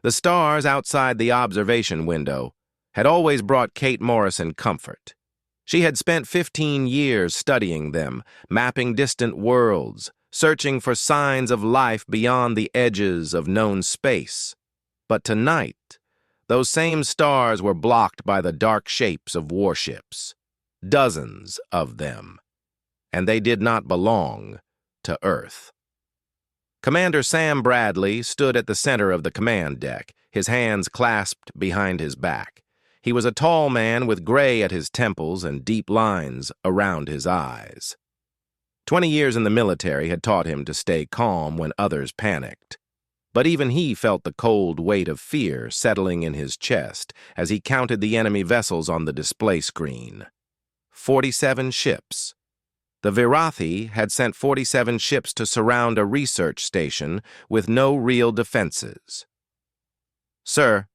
The stars outside the observation window had always brought Kate Morrison comfort. She had spent 15 years studying them, mapping distant worlds, searching for signs of life beyond the edges of known space. But tonight, those same stars were blocked by the dark shapes of warships. Dozens of them. And they did not belong to Earth. Commander Sam Bradley stood at the center of the command deck, his hands clasped behind his back. He was a tall man with gray at his temples and deep lines around his eyes. 20 years in the military had taught him to stay calm when others panicked. But even he felt the cold weight of fear settling in his chest as he counted the enemy vessels on the display screen. 47 ships. The Virathi had sent 47 ships to surround a research station with no real defenses. "Sir,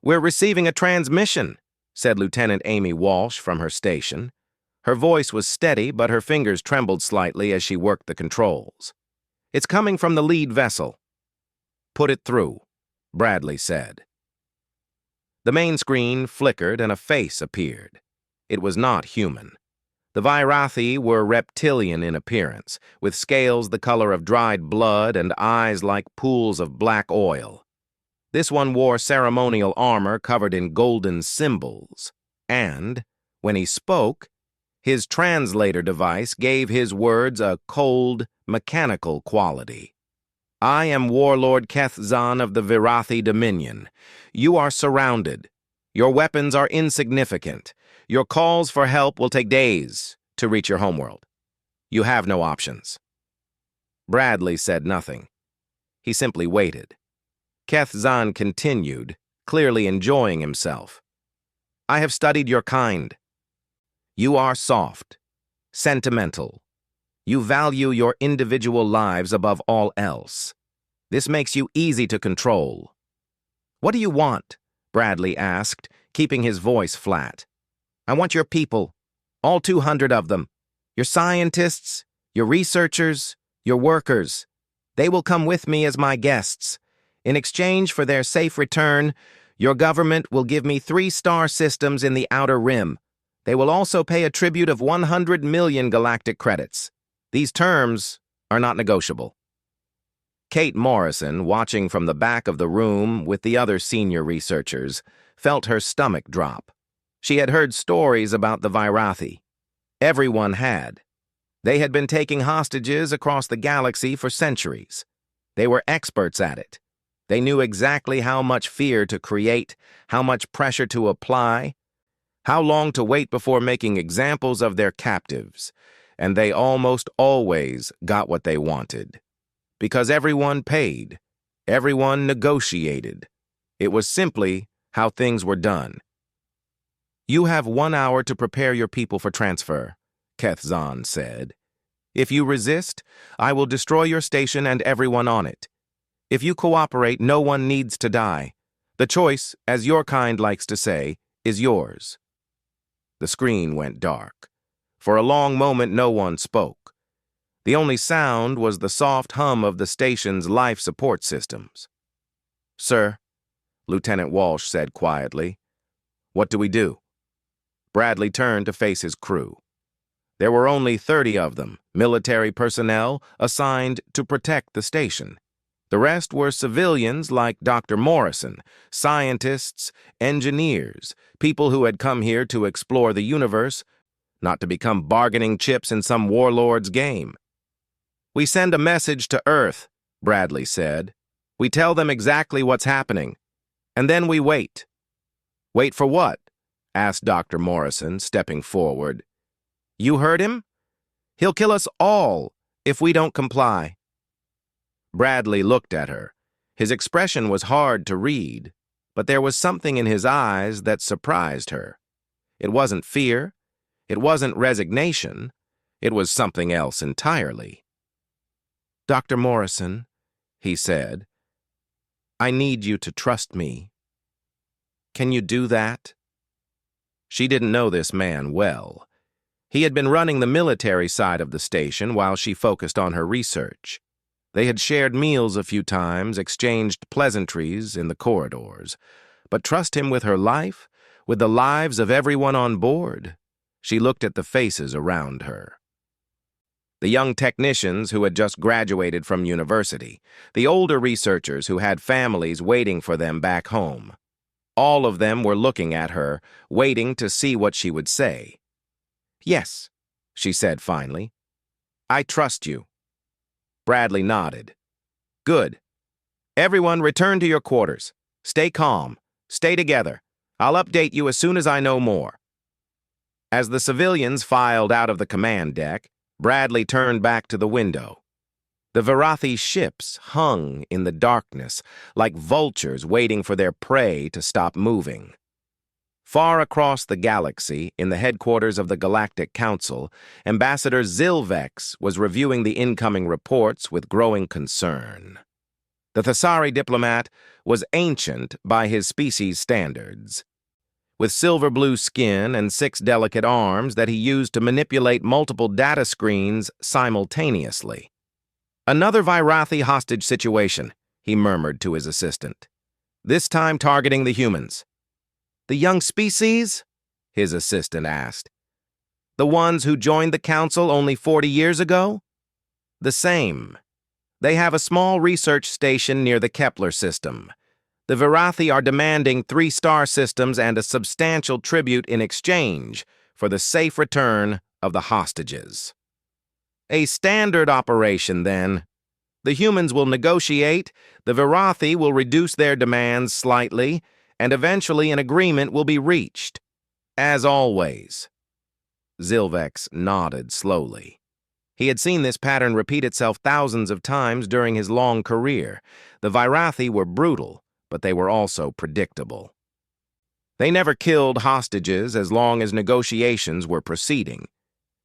we're receiving a transmission," said Lieutenant Amy Walsh from her station. Her voice was steady, but her fingers trembled slightly as she worked the controls. "It's coming from the lead vessel." "Put it through," Bradley said. The main screen flickered and a face appeared. It was not human. The Virathi were reptilian in appearance, with scales the color of dried blood and eyes like pools of black oil. This one wore ceremonial armor covered in golden symbols, and, when he spoke, his translator device gave his words a cold, mechanical quality. "I am Warlord Kethzan of the Virathi Dominion. You are surrounded. Your weapons are insignificant. Your calls for help will take days to reach your homeworld. You have no options." Bradley said nothing. He simply waited. Kethzan continued, clearly enjoying himself. "I have studied your kind. You are soft, sentimental. You value your individual lives above all else. This makes you easy to control." "What do you want?" Bradley asked, keeping his voice flat. "I want your people, all 200 of them. Your scientists, your researchers, your workers. They will come with me as my guests. In exchange for their safe return, your government will give me 3 star systems in the Outer Rim. They will also pay a tribute of 100 million galactic credits. These terms are not negotiable." Kate Morrison, watching from the back of the room with the other senior researchers, felt her stomach drop. She had heard stories about the Virathi. Everyone had. They had been taking hostages across the galaxy for centuries. They were experts at it. They knew exactly how much fear to create, how much pressure to apply, how long to wait before making examples of their captives, and they almost always got what they wanted. Because everyone paid, everyone negotiated. It was simply how things were done. "You have 1 hour to prepare your people for transfer," Kethzan said. "If you resist, I will destroy your station and everyone on it. If you cooperate, no one needs to die. The choice, as your kind likes to say, is yours." The screen went dark. For a long moment, no one spoke. The only sound was the soft hum of the station's life support systems. "Sir," Lieutenant Walsh said quietly, "what do we do?" Bradley turned to face his crew. There were only 30 of them, military personnel assigned to protect the station. The rest were civilians like Dr. Morrison, scientists, engineers, people who had come here to explore the universe, not to become bargaining chips in some warlord's game. "We send a message to Earth," Bradley said. "We tell them exactly what's happening. And then we wait." "Wait for what?" asked Dr. Morrison, stepping forward. "You heard him? He'll kill us all if we don't comply." Bradley looked at her. His expression was hard to read, but there was something in his eyes that surprised her. It wasn't fear. It wasn't resignation. It was something else entirely. "Dr. Morrison," he said, "I need you to trust me. Can you do that?" She didn't know this man well. He had been running the military side of the station while she focused on her research. They had shared meals a few times, exchanged pleasantries in the corridors. But trust him with her life, with the lives of everyone on board? She looked at the faces around her. The young technicians who had just graduated from university, the older researchers who had families waiting for them back home. All of them were looking at her, waiting to see what she would say. "Yes," she said finally. "I trust you." Bradley nodded. "Good. Everyone return to your quarters. Stay calm. Stay together. I'll update you as soon as I know more." As the civilians filed out of the command deck, Bradley turned back to the window. The Virathi ships hung in the darkness like vultures waiting for their prey to stop moving. Far across the galaxy, in the headquarters of the Galactic Council, Ambassador Zilvex was reviewing the incoming reports with growing concern. The Thessari diplomat was ancient by his species standards, with silver-blue skin and 6 delicate arms that he used to manipulate multiple data screens simultaneously. "Another Virathi hostage situation," he murmured to his assistant. "This time targeting the humans." "The young species?" his assistant asked. "The ones who joined the council only 40 years ago?" "The same. They have a small research station near the Kepler system. The Virathi are demanding 3-star systems and a substantial tribute in exchange for the safe return of the hostages." "A standard operation, then. The humans will negotiate, the Virathi will reduce their demands slightly, and eventually an agreement will be reached. As always." Zilvex nodded slowly. He had seen this pattern repeat itself thousands of times during his long career. The Virathi were brutal, but they were also predictable. They never killed hostages as long as negotiations were proceeding.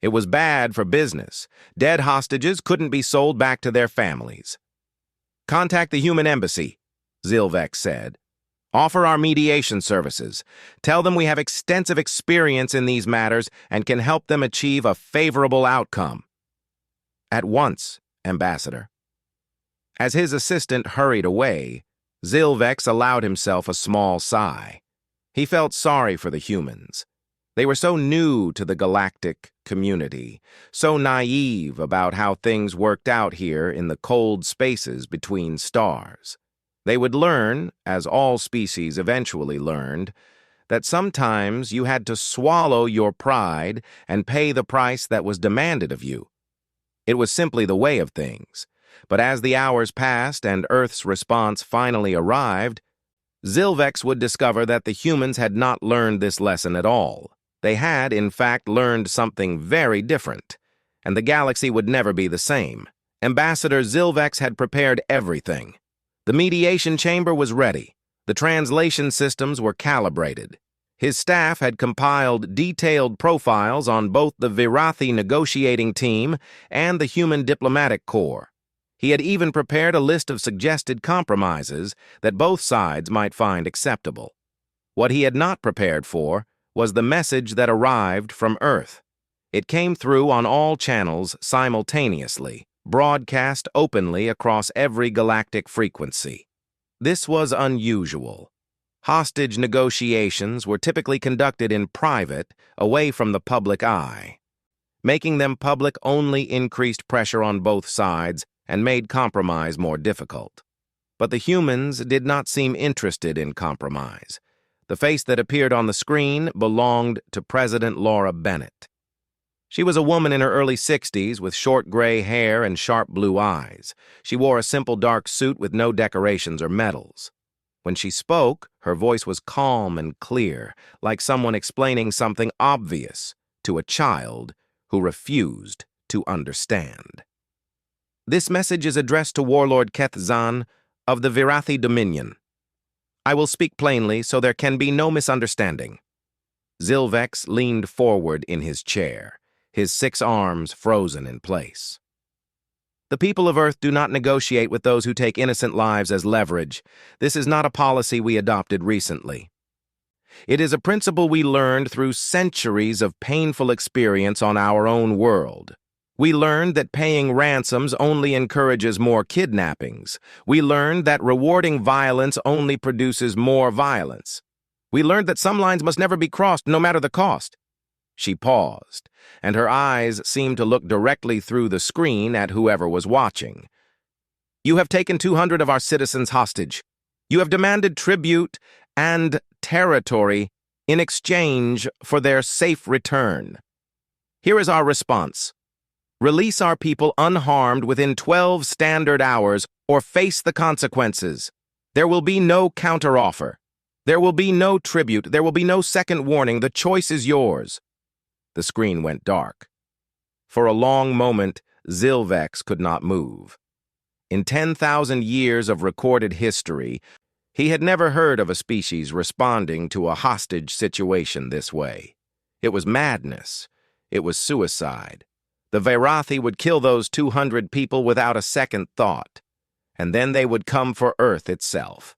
It was bad for business. Dead hostages couldn't be sold back to their families. "Contact the human embassy," Zilvex said. "Offer our mediation services. Tell them we have extensive experience in these matters and can help them achieve a favorable outcome." "At once, Ambassador." As his assistant hurried away, Zilvex allowed himself a small sigh. He felt sorry for the humans. They were so new to the galactic community, so naive about how things worked out here in the cold spaces between stars. They would learn, as all species eventually learned, that sometimes you had to swallow your pride and pay the price that was demanded of you. It was simply the way of things. But as the hours passed and Earth's response finally arrived, Zilvex would discover that the humans had not learned this lesson at all. They had, in fact, learned something very different, and the galaxy would never be the same. Ambassador Zilvex had prepared everything. The mediation chamber was ready. The translation systems were calibrated. His staff had compiled detailed profiles on both the Virathi negotiating team and the human diplomatic corps. He had even prepared a list of suggested compromises that both sides might find acceptable. What he had not prepared for was the message that arrived from Earth. It came through on all channels simultaneously, broadcast openly across every galactic frequency. This was unusual. Hostage negotiations were typically conducted in private, away from the public eye. Making them public only increased pressure on both sides and made compromise more difficult. But the humans did not seem interested in compromise. The face that appeared on the screen belonged to President Laura Bennett. She was a woman in her early 60s with short gray hair and sharp blue eyes. She wore a simple dark suit with no decorations or medals. When she spoke, her voice was calm and clear, like someone explaining something obvious to a child who refused to understand. "This message is addressed to Warlord Kethzan of the Virathi Dominion. I will speak plainly so there can be no misunderstanding." Zilvex leaned forward in his chair, his 6 arms frozen in place. "The people of Earth do not negotiate with those who take innocent lives as leverage. This is not a policy we adopted recently. It is a principle we learned through centuries of painful experience on our own world. We learned that paying ransoms only encourages more kidnappings. We learned that rewarding violence only produces more violence. We learned that some lines must never be crossed, no matter the cost. She paused, and her eyes seemed to look directly through the screen at whoever was watching. You have taken 200 of our citizens hostage. You have demanded tribute and territory in exchange for their safe return. Here is our response. Release our people unharmed within 12 standard hours or face the consequences. There will be no counteroffer. There will be no tribute. There will be no second warning. The choice is yours. The screen went dark. For a long moment, Zilvex could not move. In 10,000 years of recorded history, he had never heard of a species responding to a hostage situation this way. It was madness. It was suicide. The Virathi would kill those 200 people without a second thought, and then they would come for Earth itself.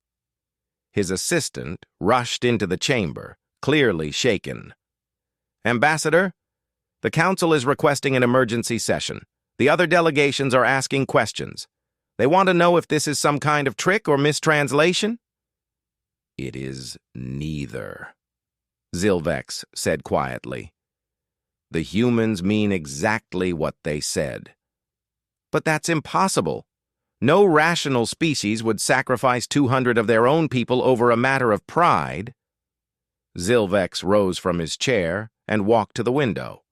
His assistant rushed into the chamber, clearly shaken. Ambassador, the Council is requesting an emergency session. The other delegations are asking questions. They want to know if this is some kind of trick or mistranslation? It is neither, Zilvex said quietly. The humans mean exactly what they said. But that's impossible. No rational species would sacrifice 200 of their own people over a matter of pride. Zilvex rose from his chair and walked to the window.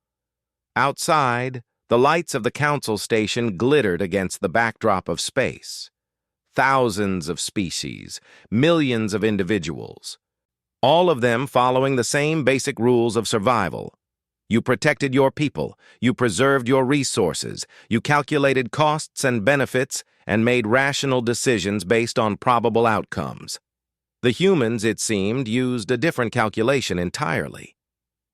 Outside, the lights of the council station glittered against the backdrop of space. Thousands of species, millions of individuals, all of them following the same basic rules of survival. You protected your people, you preserved your resources, you calculated costs and benefits, and made rational decisions based on probable outcomes. The humans, it seemed, used a different calculation entirely.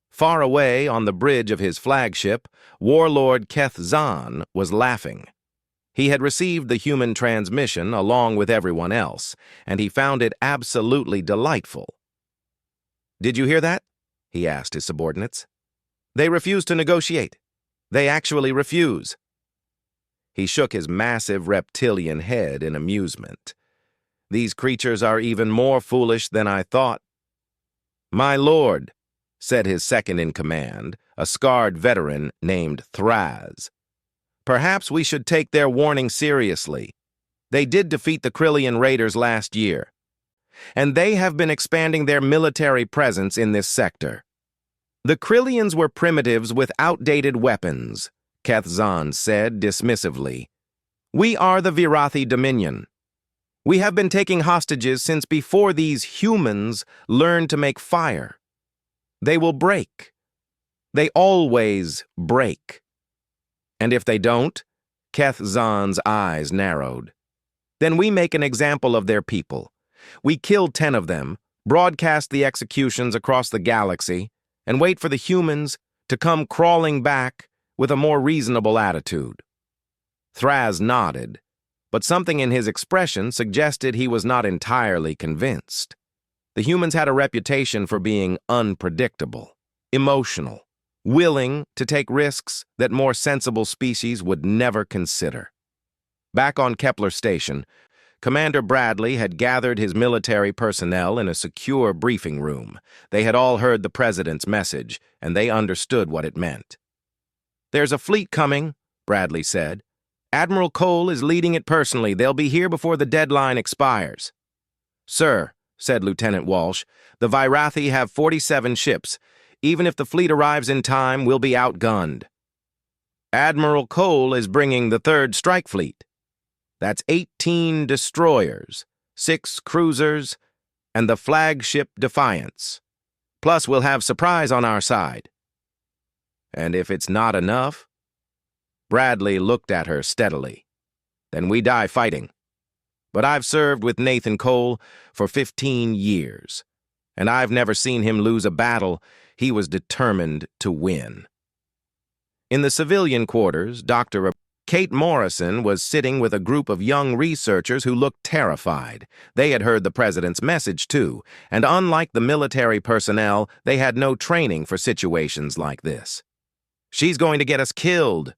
Far away on the bridge of his flagship, Warlord Keth Zahn was laughing. He had received the human transmission along with everyone else, and he found it absolutely delightful. "Did you hear that?" he asked his subordinates. "They refuse to negotiate. They actually refuse." He shook his massive reptilian head in amusement. "These creatures are even more foolish than I thought." "My lord," said his second-in-command, a scarred veteran named Thraz, "perhaps we should take their warning seriously. They did defeat the Krillian raiders last year, and they have been expanding their military presence in this sector. The Krillians were primitives with outdated weapons," Keth Zahn said dismissively. "We are the Virathi Dominion. We have been taking hostages since before these humans learned to make fire. They will break. They always break. And if they don't," Keth Zahn's eyes narrowed, "then we make an example of their people. We kill 10 of them, broadcast the executions across the galaxy, and wait for the humans to come crawling back with a more reasonable attitude." Thraz nodded, but something in his expression suggested he was not entirely convinced. The humans had a reputation for being unpredictable, emotional, willing to take risks that more sensible species would never consider. Back on Kepler Station, Commander Bradley had gathered his military personnel in a secure briefing room. They had all heard the president's message, and they understood what it meant. "There's a fleet coming," Bradley said. "Admiral Cole is leading it personally. They'll be here before the deadline expires." "Sir," said Lieutenant Walsh, "the Virathi have 47 ships. Even if the fleet arrives in time, we'll be outgunned." "Admiral Cole is bringing the 3rd Strike Fleet. That's 18 destroyers, 6 cruisers, and the flagship Defiance. Plus, we'll have surprise on our side." "And if it's not enough?" Bradley looked at her steadily. "Then we die fighting. But I've served with Nathan Cole for 15 years, and I've never seen him lose a battle. He was determined to win." In the civilian quarters, Dr. Kate Morrison was sitting with a group of young researchers who looked terrified. They had heard the president's message, too, and unlike the military personnel, they had no training for situations like this. "She's going to get us killed,"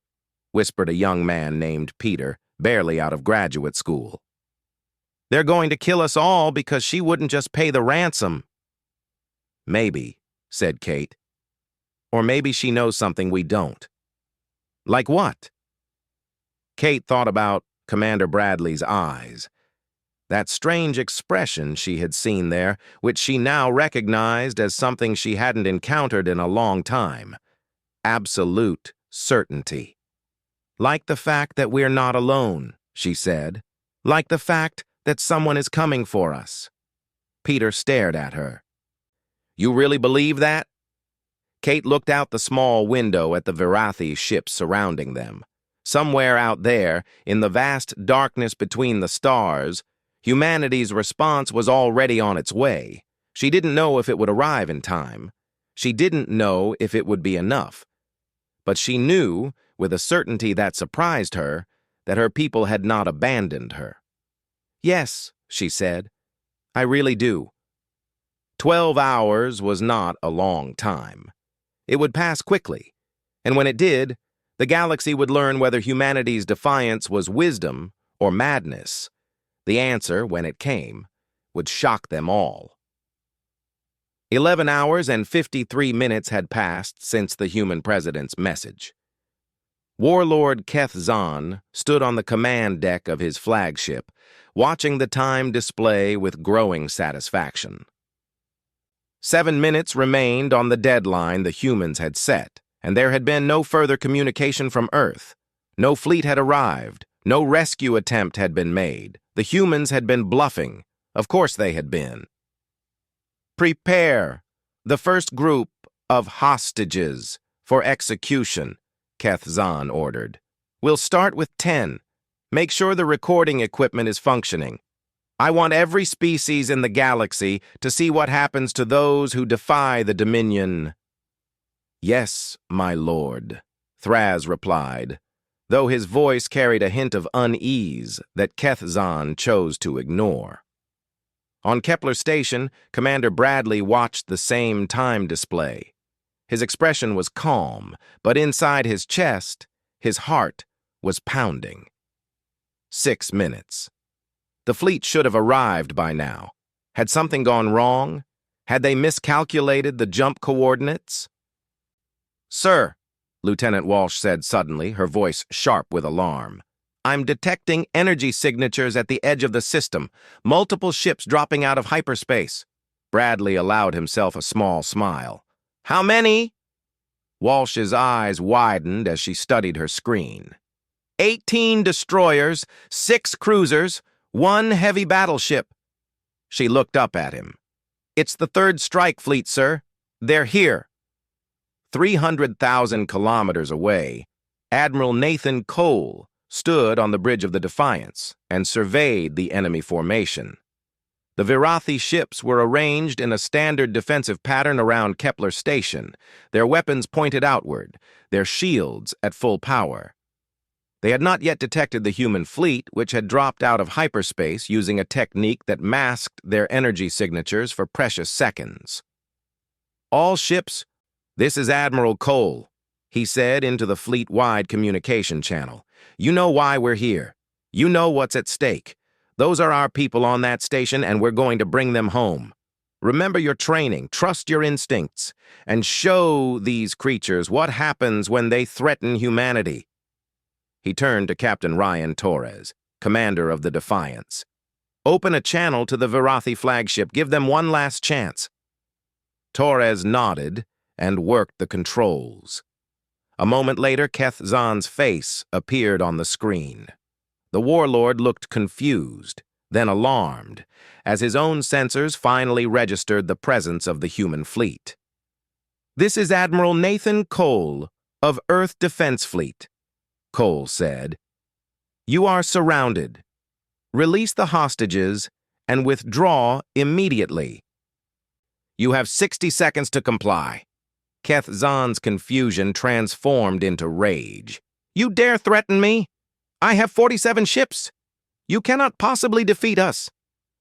whispered a young man named Peter, barely out of graduate school. They're going to kill us all because she wouldn't just pay the ransom. Maybe, said Kate. Or maybe she knows something we don't. Like what? Kate thought about Commander Bradley's eyes. That strange expression she had seen there, which she now recognized as something she hadn't encountered in a long time. Absolute certainty. Like the fact that we're not alone, she said. Like the fact that someone is coming for us. Peter stared at her. You really believe that? Kate looked out the small window at the Virathi ships surrounding them. Somewhere out there, in the vast darkness between the stars, humanity's response was already on its way. She didn't know if it would arrive in time. She didn't know if it would be enough. But she knew, with a certainty that surprised her, that her people had not abandoned her. Yes, she said, I really do. 12 hours was not a long time. It would pass quickly, and when it did, the galaxy would learn whether humanity's defiance was wisdom or madness. The answer, when it came, would shock them all. 11 hours and 53 minutes had passed since the human president's message. Warlord Keth Zahn stood on the command deck of his flagship, watching the time display with growing satisfaction. 7 minutes remained on the deadline the humans had set, and there had been no further communication from Earth. No fleet had arrived. No rescue attempt had been made. The humans had been bluffing. Of course they had been. Prepare the first group of hostages for execution, Keth Zahn ordered. We'll start with 10. Make sure the recording equipment is functioning. I want every species in the galaxy to see what happens to those who defy the Dominion. Yes, my lord, Thraz replied, though his voice carried a hint of unease that Keth Zahn chose to ignore. On Kepler Station, Commander Bradley watched the same time display. His expression was calm, but inside his chest, his heart was pounding. 6 minutes. The fleet should have arrived by now. Had something gone wrong? Had they miscalculated the jump coordinates? Sir, Lieutenant Walsh said suddenly, her voice sharp with alarm. I'm detecting energy signatures at the edge of the system, multiple ships dropping out of hyperspace. Bradley allowed himself a small smile. How many? Walsh's eyes widened as she studied her screen. 18 destroyers, 6 cruisers, 1 heavy battleship. She looked up at him. It's the 3rd Strike Fleet, sir. They're here. 300,000 kilometers away, Admiral Nathan Cole stood on the bridge of the Defiance and surveyed the enemy formation. The Virathi ships were arranged in a standard defensive pattern around Kepler Station, their weapons pointed outward, their shields at full power. They had not yet detected the human fleet, which had dropped out of hyperspace using a technique that masked their energy signatures for precious seconds. All ships, this is Admiral Cole, he said into the fleet-wide communication channel. You know why we're here. You know what's at stake. Those are our people on that station, and we're going to bring them home. Remember your training, trust your instincts, and show these creatures what happens when they threaten humanity. He turned to Captain Ryan Torres, commander of the Defiance. Open a channel to the Virathi flagship. Give them one last chance. Torres nodded and worked the controls. A moment later, Keth Zahn's face appeared on the screen. The warlord looked confused, then alarmed, as his own sensors finally registered the presence of the human fleet. This is Admiral Nathan Cole of Earth Defense Fleet, Cole said. You are surrounded. Release the hostages and withdraw immediately. You have 60 seconds to comply. Keth Zahn's confusion transformed into rage. You dare threaten me? I have 47 ships. You cannot possibly defeat us.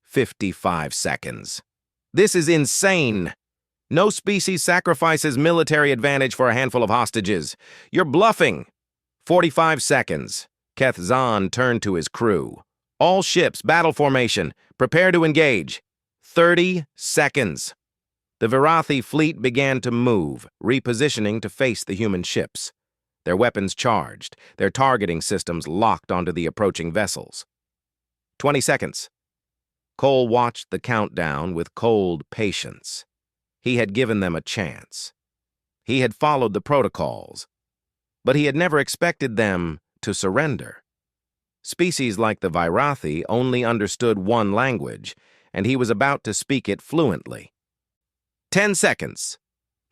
55 seconds. This is insane. No species sacrifices military advantage for a handful of hostages. You're bluffing. 45 seconds. Keth Zahn turned to his crew. All ships, battle formation. Prepare to engage. 30 seconds. The Virathi fleet began to move, repositioning to face the human ships. Their weapons charged, their targeting systems locked onto the approaching vessels. 20 seconds. Cole watched the countdown with cold patience. He had given them a chance. He had followed the protocols, but he had never expected them to surrender. Species like the Virathi only understood one language, and he was about to speak it fluently. 10 seconds.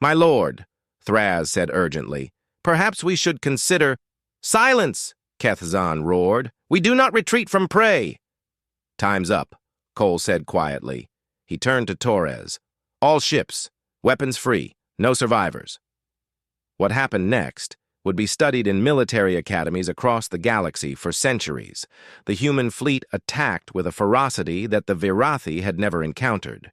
My lord, Thraz said urgently, perhaps we should consider— Silence, Keth Zahn roared. We do not retreat from prey. Time's up, Cole said quietly. He turned to Torres. All ships, weapons free, no survivors. What happened next would be studied in military academies across the galaxy for centuries. The human fleet attacked with a ferocity that the Virathi had never encountered.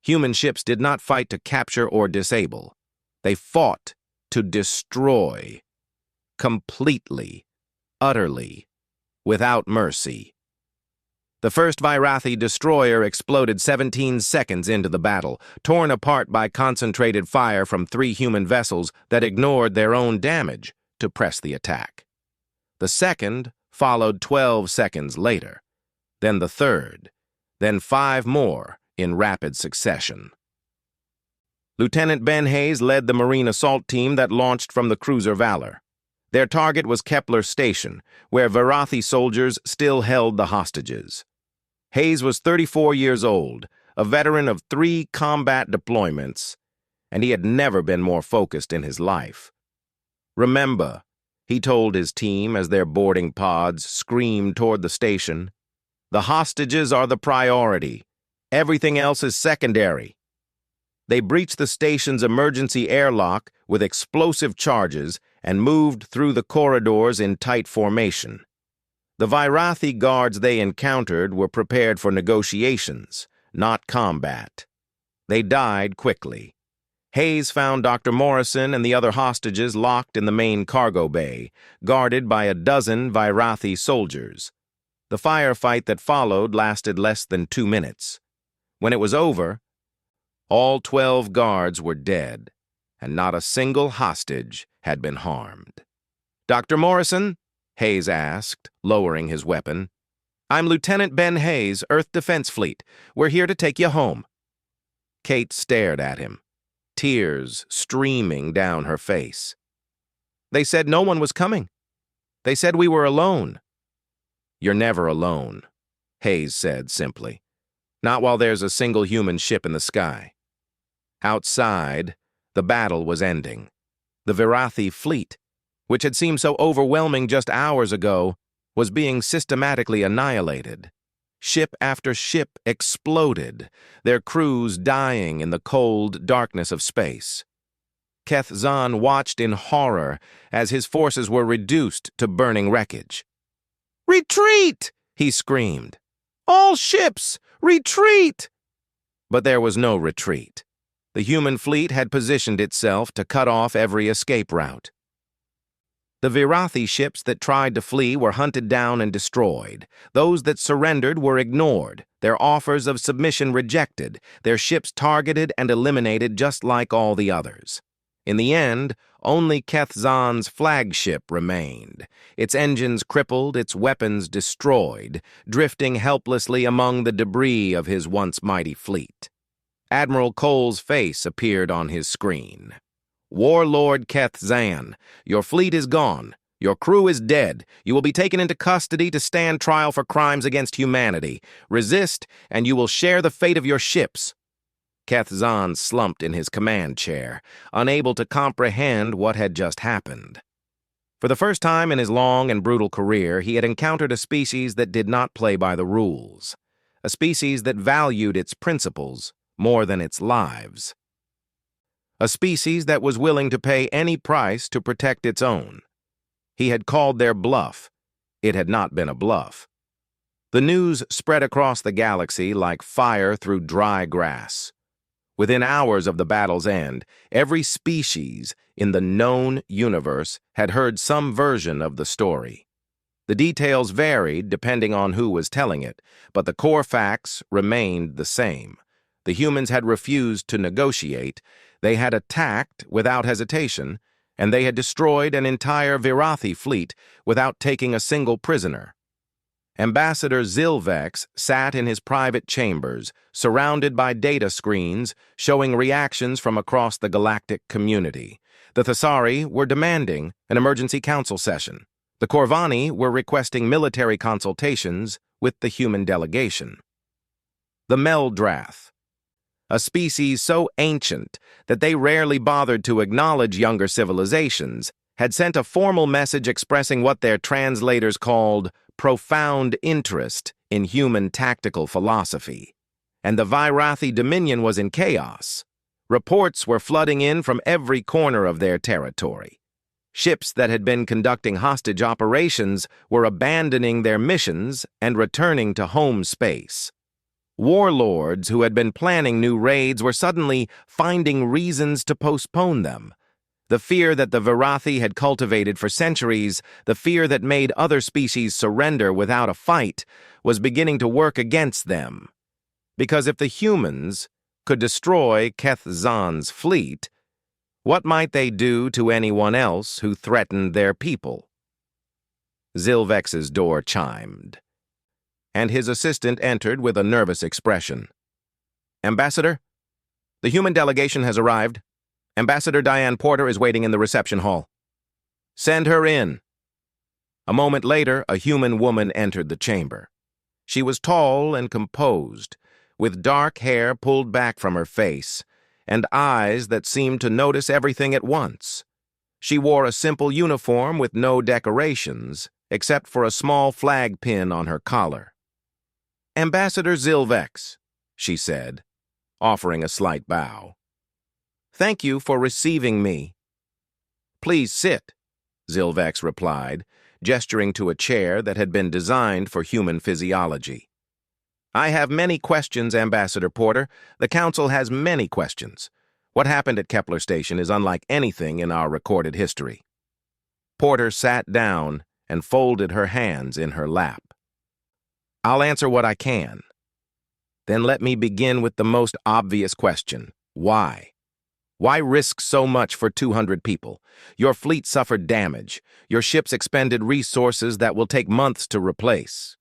Human ships did not fight to capture or disable. They fought to destroy. Completely, utterly, without mercy. The first Virathi destroyer exploded 17 seconds into the battle, torn apart by concentrated fire from 3 human vessels that ignored their own damage to press the attack. The second followed 12 seconds later, then the third, then 5 more in rapid succession. Lieutenant Ben Hayes led the Marine assault team that launched from the cruiser Valor. Their target was Kepler Station, where Virathi soldiers still held the hostages. Hayes was 34 years old, a veteran of 3 combat deployments, and he had never been more focused in his life. Remember, he told his team as their boarding pods screamed toward the station, the hostages are the priority. Everything else is secondary. They breached the station's emergency airlock with explosive charges and moved through the corridors in tight formation. The Virathi guards they encountered were prepared for negotiations, not combat. They died quickly. Hayes found Dr. Morrison and the other hostages locked in the main cargo bay, guarded by a dozen Virathi soldiers. The firefight that followed lasted less than 2 minutes. When it was over, all 12 guards were dead, and not a single hostage had been harmed. Dr. Morrison? Hayes asked, lowering his weapon. I'm Lieutenant Ben Hayes, Earth Defense Fleet. We're here to take you home. Kate stared at him, tears streaming down her face. They said no one was coming. They said we were alone. You're never alone, Hayes said simply. Not while there's a single human ship in the sky. Outside, the battle was ending. The Virathi fleet, which had seemed so overwhelming just hours ago, was being systematically annihilated. Ship after ship exploded, their crews dying in the cold darkness of space. Keth Zahn watched in horror as his forces were reduced to burning wreckage. "Retreat!" he screamed. "All ships, retreat!" But there was no retreat. The human fleet had positioned itself to cut off every escape route. The Virathi ships that tried to flee were hunted down and destroyed. Those that surrendered were ignored, their offers of submission rejected, their ships targeted and eliminated just like all the others. In the end, only Keth Zahn's flagship remained, its engines crippled, its weapons destroyed, drifting helplessly among the debris of his once mighty fleet. Admiral Cole's face appeared on his screen. Warlord Keth Zahn, your fleet is gone. Your crew is dead. You will be taken into custody to stand trial for crimes against humanity. Resist, and you will share the fate of your ships. Keth Zahn slumped in his command chair, unable to comprehend what had just happened. For the first time in his long and brutal career, he had encountered a species that did not play by the rules, a species that valued its principles more than its lives, a species that was willing to pay any price to protect its own. He had called their bluff. It had not been a bluff. The news spread across the galaxy like fire through dry grass. Within hours of the battle's end, every species in the known universe had heard some version of the story. The details varied depending on who was telling it, but the core facts remained the same. The humans had refused to negotiate, they had attacked without hesitation, and they had destroyed an entire Virathi fleet without taking a single prisoner. Ambassador Zilvex sat in his private chambers, surrounded by data screens showing reactions from across the galactic community. The Thessari were demanding an emergency council session. The Corvani were requesting military consultations with the human delegation. The Meldrath, a species so ancient that they rarely bothered to acknowledge younger civilizations, had sent a formal message expressing what their translators called profound interest in human tactical philosophy. And the Virathi Dominion was in chaos. Reports were flooding in from every corner of their territory. Ships that had been conducting hostage operations were abandoning their missions and returning to home space. Warlords who had been planning new raids were suddenly finding reasons to postpone them. The fear that the Virathi had cultivated for centuries, the fear that made other species surrender without a fight, was beginning to work against them. Because if the humans could destroy Keth Zan's fleet, what might they do to anyone else who threatened their people? Zilvex's door chimed, and his assistant entered with a nervous expression. "Ambassador, the human delegation has arrived. Ambassador Diane Porter is waiting in the reception hall. Send her in." A moment later, a human woman entered the chamber. She was tall and composed, with dark hair pulled back from her face, and eyes that seemed to notice everything at once. She wore a simple uniform with no decorations, except for a small flag pin on her collar. "Ambassador Zilvex," she said, offering a slight bow. "Thank you for receiving me." "Please sit," Zilvex replied, gesturing to a chair that had been designed for human physiology. "I have many questions, Ambassador Porter. The Council has many questions. What happened at Kepler Station is unlike anything in our recorded history." Porter sat down and folded her hands in her lap. "I'll answer what I can. Then let me begin with the most obvious question. Why? Why risk so much for 200 people? Your fleet suffered damage. Your ships expended resources that will take months to replace.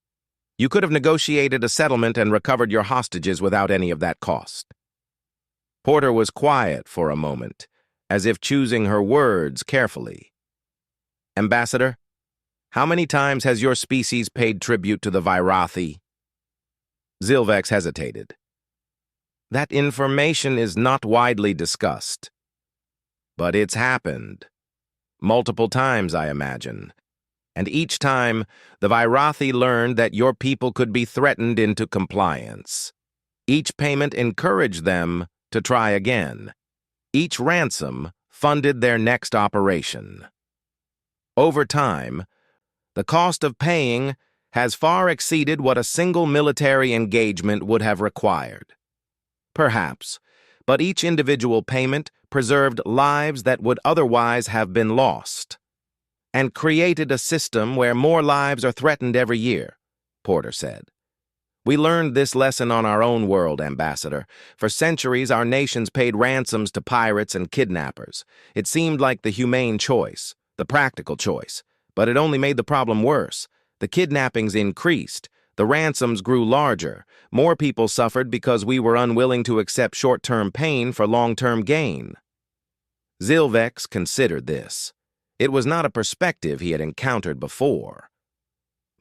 You could have negotiated a settlement and recovered your hostages without any of that cost." Porter was quiet for a moment, as if choosing her words carefully. "Ambassador, how many times has your species paid tribute to the Virathi?" Zilvex hesitated. "That information is not widely discussed. But it's happened. Multiple times, I imagine. And each time, the Virathi learned that your people could be threatened into compliance. Each payment encouraged them to try again. Each ransom funded their next operation. Over time, the cost of paying has far exceeded what a single military engagement would have required. Perhaps, but each individual payment preserved lives that would otherwise have been lost, and created a system where more lives are threatened every year," Porter said. "We learned this lesson on our own world, Ambassador. For centuries, our nations paid ransoms to pirates and kidnappers. It seemed like the humane choice, the practical choice, but it only made the problem worse. The kidnappings increased. The ransoms grew larger. More people suffered because we were unwilling to accept short-term pain for long-term gain." Zilvex considered this. It was not a perspective he had encountered before.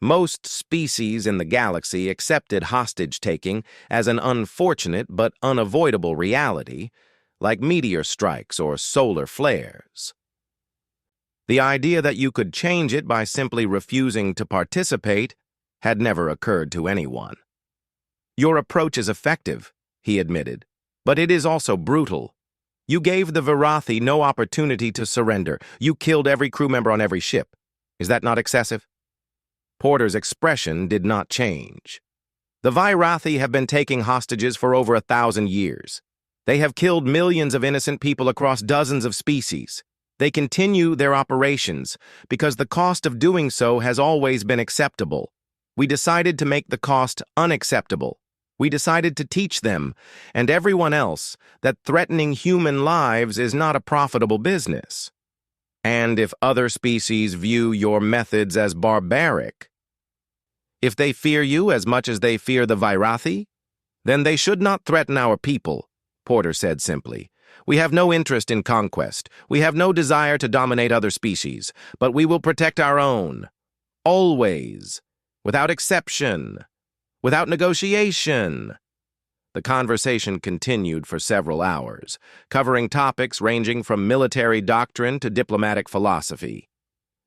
Most species in the galaxy accepted hostage-taking as an unfortunate but unavoidable reality, like meteor strikes or solar flares. The idea that you could change it by simply refusing to participate had never occurred to anyone. "Your approach is effective," he admitted, "but it is also brutal. You gave the Virathi no opportunity to surrender. You killed every crew member on every ship. Is that not excessive?" Porter's expression did not change. "The Virathi have been taking hostages for over 1,000 years. They have killed millions of innocent people across dozens of species. They continue their operations because the cost of doing so has always been acceptable. We decided to make the cost unacceptable. We decided to teach them, and everyone else, that threatening human lives is not a profitable business. And if other species view your methods as barbaric, if they fear you as much as they fear the Virathi, then they should not threaten our people, Porter said simply. We have no interest in conquest. We have no desire to dominate other species, but we will protect our own. Always. Without exception. Without negotiation. The conversation continued for several hours, covering topics ranging from military doctrine to diplomatic philosophy.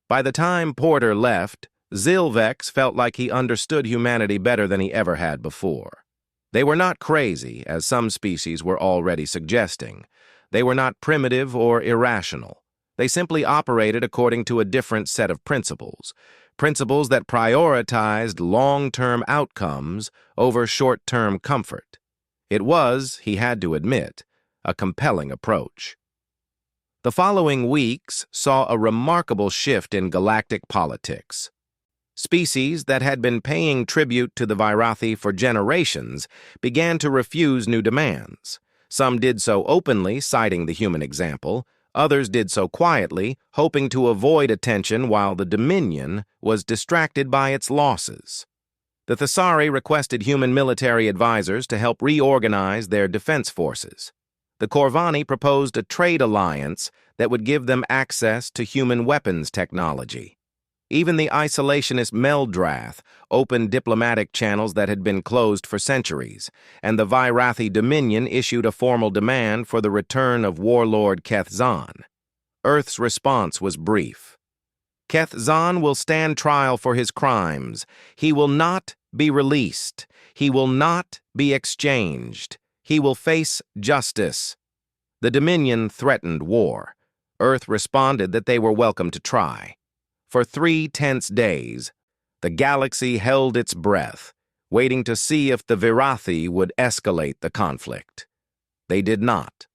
By the time Porter left, Zilvex felt like he understood humanity better than he ever had before. They were not crazy, as some species were already suggesting. They were not primitive or irrational. They simply operated according to a different set of principles that prioritized long-term outcomes over short-term comfort. It was, he had to admit, a compelling approach. The following weeks saw a remarkable shift in galactic politics. Species that had been paying tribute to the Virathi for generations began to refuse new demands. Some did so openly, citing the human example. Others did so quietly, hoping to avoid attention while the Dominion was distracted by its losses. The Thesari requested human military advisors to help reorganize their defense forces. The Corvani proposed a trade alliance that would give them access to human weapons technology. Even the isolationist Meldrath opened diplomatic channels that had been closed for centuries, and the Virathi Dominion issued a formal demand for the return of warlord Keth Zahn. Earth's response was brief. Keth Zahn will stand trial for his crimes. He will not be released. He will not be exchanged. He will face justice. The Dominion threatened war. Earth responded that they were welcome to try. For 3 tense days, the galaxy held its breath, waiting to see if the Virathi would escalate the conflict. They did not.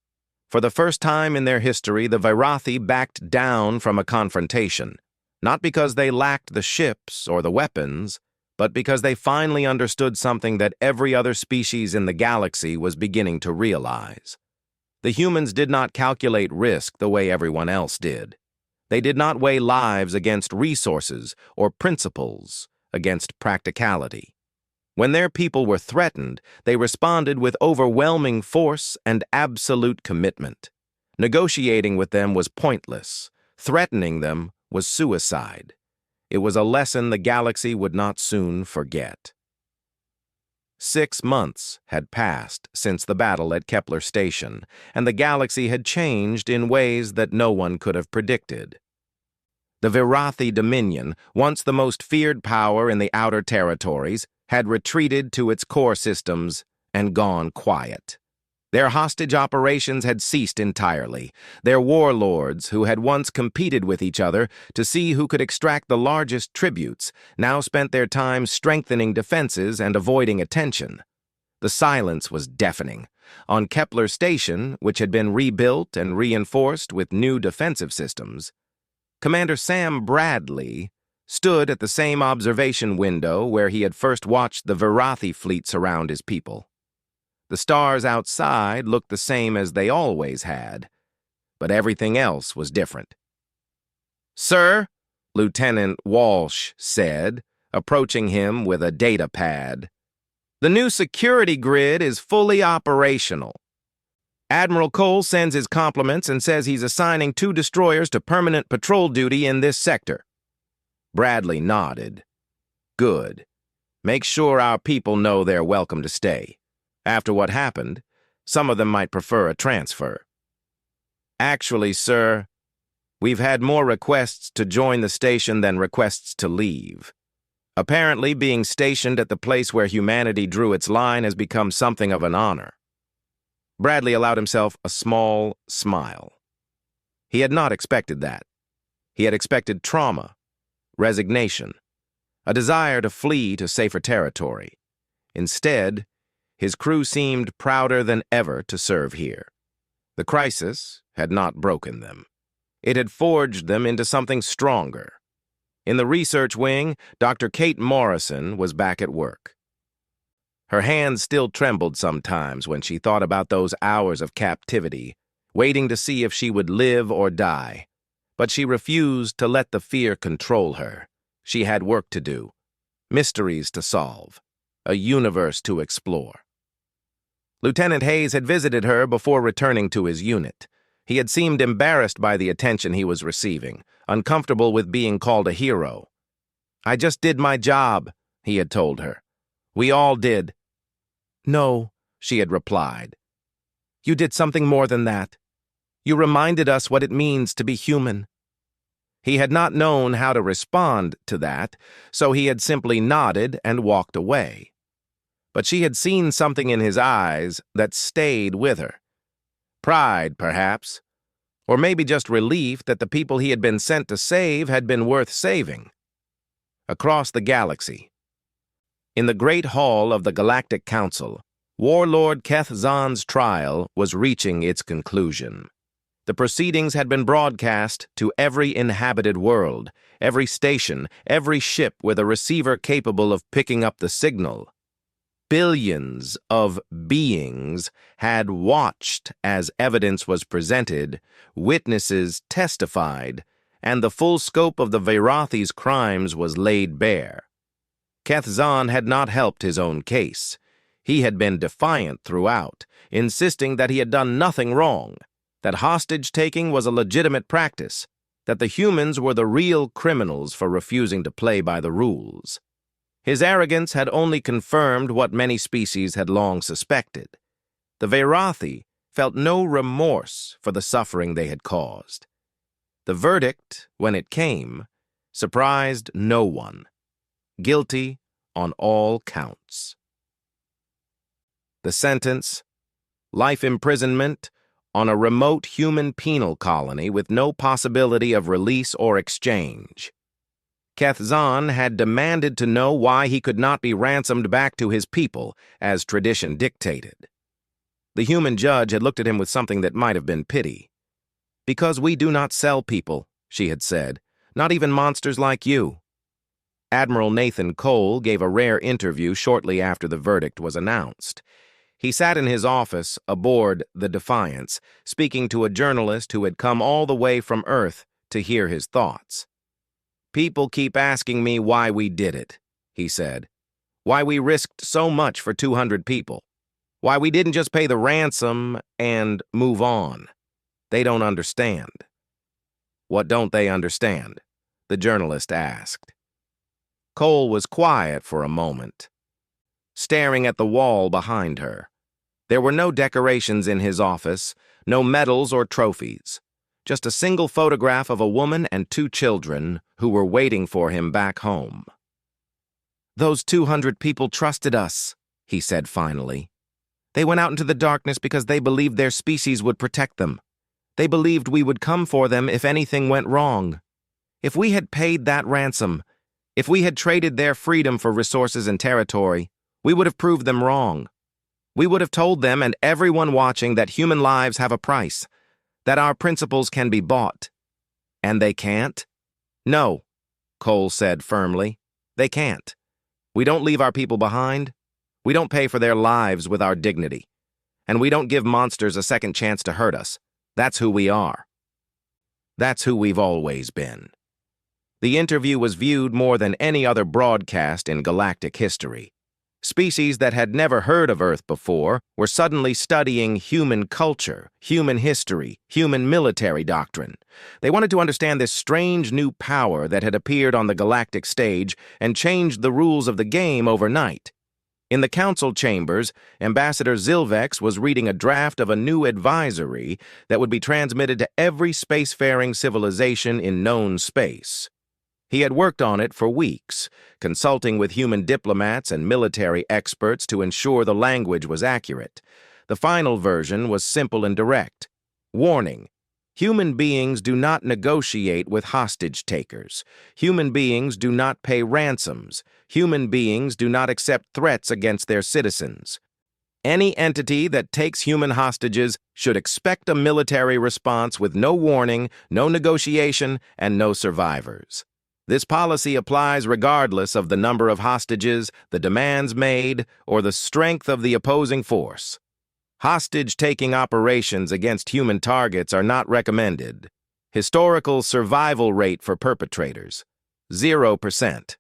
For the first time in their history, the Virathi backed down from a confrontation, not because they lacked the ships or the weapons, but because they finally understood something that every other species in the galaxy was beginning to realize. The humans did not calculate risk the way everyone else did. They did not weigh lives against resources or principles against practicality. When their people were threatened, they responded with overwhelming force and absolute commitment. Negotiating with them was pointless. Threatening them was suicide. It was a lesson the galaxy would not soon forget. 6 months had passed since the battle at Kepler Station, and the galaxy had changed in ways that no one could have predicted. The Virathi Dominion, once the most feared power in the outer territories, had retreated to its core systems and gone quiet. Their hostage operations had ceased entirely. Their warlords, who had once competed with each other to see who could extract the largest tributes, now spent their time strengthening defenses and avoiding attention. The silence was deafening. On Kepler Station, which had been rebuilt and reinforced with new defensive systems, Commander Sam Bradley stood at the same observation window where he had first watched the Virathi fleet surround his people. The stars outside looked the same as they always had, but everything else was different. "Sir," Lieutenant Walsh said, approaching him with a data pad, "the new security grid is fully operational. Admiral Cole sends his compliments and says he's assigning 2 destroyers to permanent patrol duty in this sector." Bradley nodded. "Good. Make sure our people know they're welcome to stay. After what happened, some of them might prefer a transfer." "Actually, sir, we've had more requests to join the station than requests to leave. Apparently, being stationed at the place where humanity drew its line has become something of an honor." Bradley allowed himself a small smile. He had not expected that. He had expected trauma, resignation, a desire to flee to safer territory. Instead, His crew seemed prouder than ever to serve here. The crisis had not broken them. It had forged them into something stronger. In the research wing, Dr. Kate Morrison was back at work. Her hands still trembled sometimes when she thought about those hours of captivity, waiting to see if she would live or die. But she refused to let the fear control her. She had work to do, mysteries to solve, a universe to explore. Lieutenant Hayes had visited her before returning to his unit. He had seemed embarrassed by the attention he was receiving, uncomfortable with being called a hero. "I just did my job," he had told her. "We all did." "No," she had replied. "You did something more than that. You reminded us what it means to be human." He had not known how to respond to that, so he had simply nodded and walked away. But she had seen something in his eyes that stayed with her. Pride, perhaps, or maybe just relief that the people he had been sent to save had been worth saving. Across the galaxy, in the Great Hall of the Galactic Council, Warlord Keth Zan's trial was reaching its conclusion. The proceedings had been broadcast to every inhabited world, every station, every ship with a receiver capable of picking up the signal. Billions of beings had watched as evidence was presented, witnesses testified, and the full scope of the Verathi's crimes was laid bare. Keth Zan had not helped his own case. He had been defiant throughout, insisting that he had done nothing wrong, that hostage-taking was a legitimate practice, that the humans were the real criminals for refusing to play by the rules. His arrogance had only confirmed what many species had long suspected. The Verathi felt no remorse for the suffering they had caused. The verdict, when it came, surprised no one. Guilty on all counts. The sentence: life imprisonment on a remote human penal colony with no possibility of release or exchange. Keth Zan had demanded to know why he could not be ransomed back to his people, as tradition dictated. The human judge had looked at him with something that might have been pity. "Because we do not sell people," she had said, "not even monsters like you." Admiral Nathan Cole gave a rare interview shortly after the verdict was announced. He sat in his office aboard the Defiance, speaking to a journalist who had come all the way from Earth to hear his thoughts. "People keep asking me why we did it," he said. "Why we risked so much for 200 people. Why we didn't just pay the ransom and move on. They don't understand." "What don't they understand?" the journalist asked. Cole was quiet for a moment, staring at the wall behind her. There were no decorations in his office, no medals or trophies. Just a single photograph of a woman and 2 children who were waiting for him back home. "Those 200 people trusted us," he said finally. "They went out into the darkness because they believed their species would protect them. They believed we would come for them if anything went wrong. If we had paid that ransom, if we had traded their freedom for resources and territory, we would have proved them wrong. We would have told them and everyone watching that human lives have a price, that our principles can be bought. And they can't?" "No," Cole said firmly. "They can't. We don't leave our people behind. We don't pay for their lives with our dignity. And we don't give monsters a second chance to hurt us. That's who we are. That's who we've always been." The interview was viewed more than any other broadcast in galactic history. Species that had never heard of Earth before were suddenly studying human culture, human history, human military doctrine. They wanted to understand this strange new power that had appeared on the galactic stage and changed the rules of the game overnight. In the council chambers, Ambassador Zilvex was reading a draft of a new advisory that would be transmitted to every spacefaring civilization in known space. He had worked on it for weeks, consulting with human diplomats and military experts to ensure the language was accurate. The final version was simple and direct. Warning: human beings do not negotiate with hostage-takers. Human beings do not pay ransoms. Human beings do not accept threats against their citizens. Any entity that takes human hostages should expect a military response with no warning, no negotiation, and no survivors. This policy applies regardless of the number of hostages, the demands made, or the strength of the opposing force. Hostage-taking operations against human targets are not recommended. Historical survival rate for perpetrators, 0%.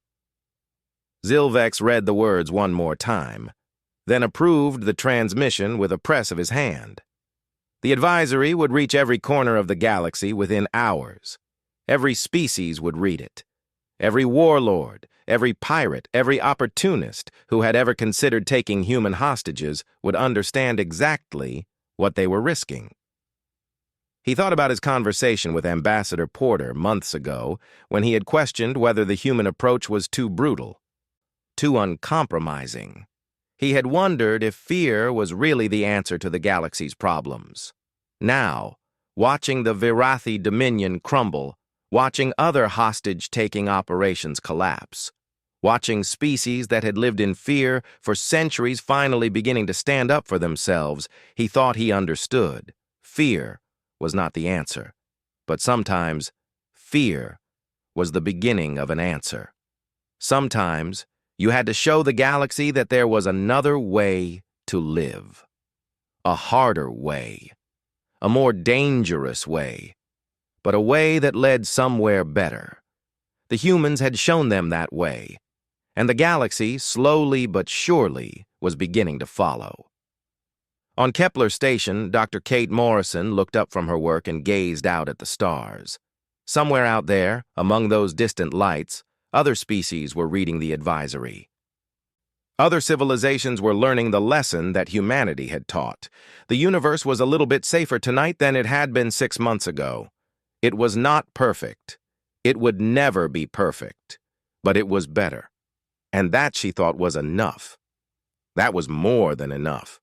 Zilvex read the words one more time, then approved the transmission with a press of his hand. The advisory would reach every corner of the galaxy within hours. Every species would read it. Every warlord, every pirate, every opportunist who had ever considered taking human hostages would understand exactly what they were risking. He thought about his conversation with Ambassador Porter months ago when he had questioned whether the human approach was too brutal, too uncompromising. He had wondered if fear was really the answer to the galaxy's problems. Now, watching the Virathi Dominion crumble, watching other hostage-taking operations collapse, watching species that had lived in fear for centuries finally beginning to stand up for themselves, he thought he understood. Fear was not the answer, but sometimes fear was the beginning of an answer. Sometimes you had to show the galaxy that there was another way to live. A harder way. A more dangerous way. But a way that led somewhere better. The humans had shown them that way, and the galaxy, slowly but surely, was beginning to follow. On Kepler Station, Dr. Kate Morrison looked up from her work and gazed out at the stars. Somewhere out there, among those distant lights, other species were reading the advisory. Other civilizations were learning the lesson that humanity had taught. The universe was a little bit safer tonight than it had been 6 months ago. It was not perfect. It would never be perfect. But it was better. And that, she thought, was enough. That was more than enough.